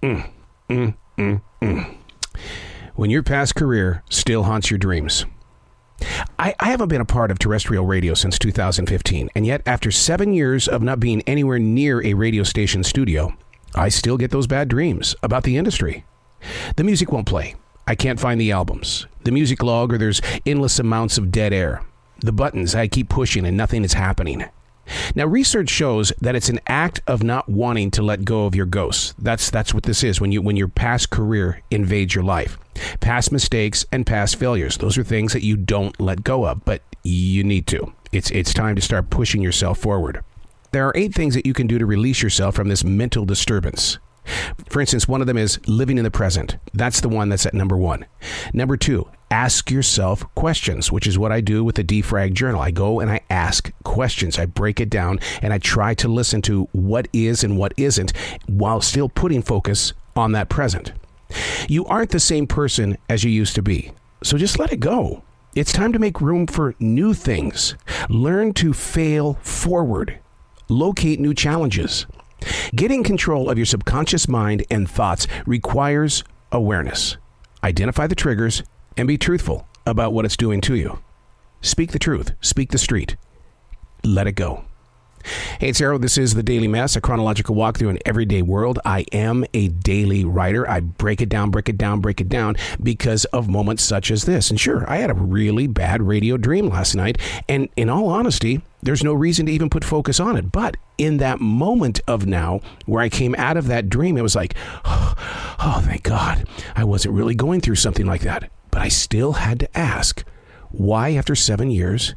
When your past career still haunts your dreams. I haven't been a part of terrestrial radio since 2015, and yet after 7 years of not being anywhere near a radio station studio, I still get those bad dreams about the industry. The music won't play. I can't find the albums. The music log, or there's endless amounts of dead air. The buttons, I keep pushing and nothing is happening. Now, research shows that it's an act of not wanting to let go of your ghosts. That's what this is when your past career invades your life. Past mistakes and past failures. Those are things that you don't let go of, but you need to. It's time to start pushing yourself forward. There are 8 things that you can do to release yourself from this mental disturbance. For instance, one of them is living in the present. That's the one that's at number 1. Number 2, ask yourself questions, which is what I do with the Defrag Journal. I go and I ask questions. I break it down and I try to listen to what is and what isn't while still putting focus on that present. You aren't the same person as you used to be, so just let it go. It's time to make room for new things. Learn to fail forward. Locate new challenges. Getting control of your subconscious mind and thoughts requires awareness. Identify the triggers and be truthful about what it's doing to you. Speak the truth. Speak the street. Let it go. Hey, it's Arrow. This is The Daily Mess, a chronological walk through an everyday world. I am a daily writer. I break it down because of moments such as this. And sure, I had a really bad radio dream last night. And in all honesty, there's no reason to even put focus on it. But in that moment of now, where I came out of that dream, it was like, oh, thank God, I wasn't really going through something like that. But I still had to ask, why after 7 years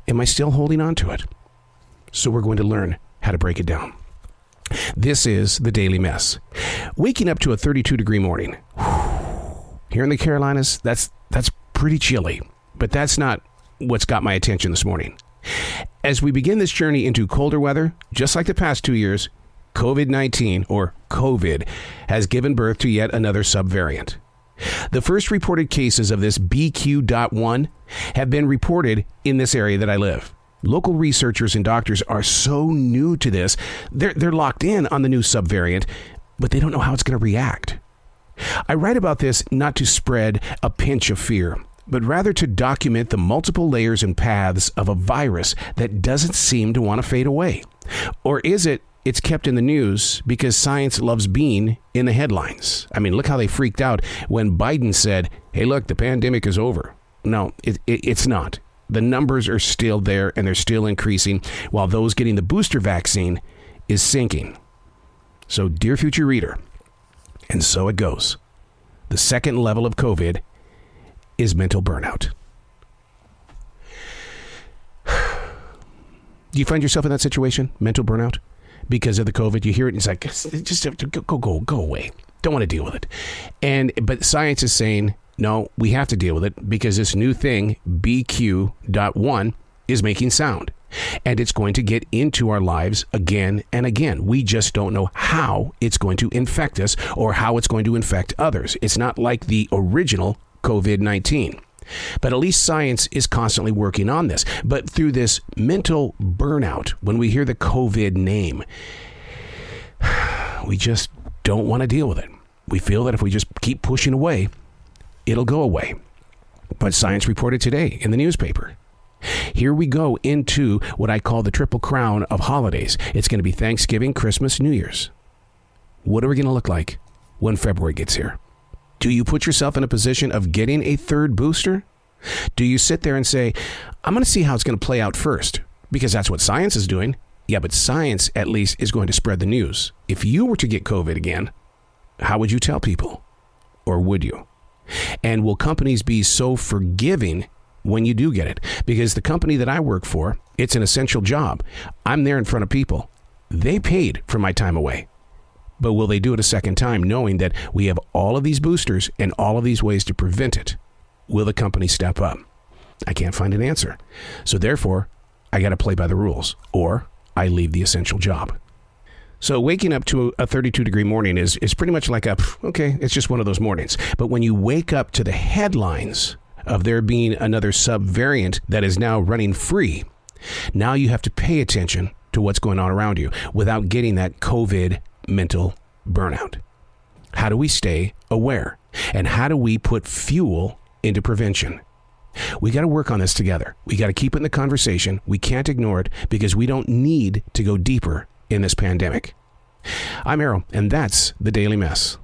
am I still holding on to it? So we're going to learn how to break it down. This is The Daily Mess. Waking up to a 32-degree morning. Here in the Carolinas, that's pretty chilly. But that's not what's got my attention this morning. As we begin this journey into colder weather, just like the past 2 years, COVID-19, or COVID, has given birth to yet another subvariant. The first reported cases of this BQ.1 have been reported in this area that I live. Local researchers and doctors are so new to this, they're locked in on the new subvariant, but they don't know how it's going to react. I write about this not to spread a pinch of fear, but rather to document the multiple layers and paths of a virus that doesn't seem to want to fade away. Or is it's kept in the news because science loves being in the headlines? I mean, look how they freaked out when Biden said, hey, look, the pandemic is over. No, it's not. The numbers are still there and they're still increasing, while those getting the booster vaccine is sinking. So, dear future reader, and so it goes. The second level of COVID is mental burnout. Do you find yourself in that situation, mental burnout? Because of the COVID, you hear it and it's like, just go away. Don't want to deal with it. But science is saying, no, we have to deal with it because this new thing, BQ.1, is making sound. And it's going to get into our lives again and again. We just don't know how it's going to infect us or how it's going to infect others. It's not like the original COVID-19. But at least science is constantly working on this. But through this mental burnout, when we hear the COVID name, we just don't want to deal with it. We feel that if we just keep pushing away, it'll go away. But science reported today in the newspaper. Here we go into what I call the triple crown of holidays. It's going to be Thanksgiving, Christmas, New Year's. What are we going to look like when February gets here? Do you put yourself in a position of getting a third booster? Do you sit there and say, I'm going to see how it's going to play out first? Because that's what science is doing. Yeah, but science at least is going to spread the news. If you were to get COVID again, how would you tell people? Or would you? And will companies be so forgiving when you do get it? Because the company that I work for, it's an essential job. I'm there in front of people. They paid for my time away. But will they do it a second time knowing that we have all of these boosters and all of these ways to prevent it? Will the company step up? I can't find an answer. So therefore, I got to play by the rules or I leave the essential job. So waking up to a 32-degree morning is pretty much like it's just one of those mornings. But when you wake up to the headlines of there being another subvariant that is now running free, now you have to pay attention to what's going on around you without getting that COVID mental burnout. How do we stay aware? And how do we put fuel into prevention? We got to work on this together. We got to keep it in the conversation. We can't ignore it because we don't need to go deeper in this pandemic. I'm Errol, and that's the Daily Mess.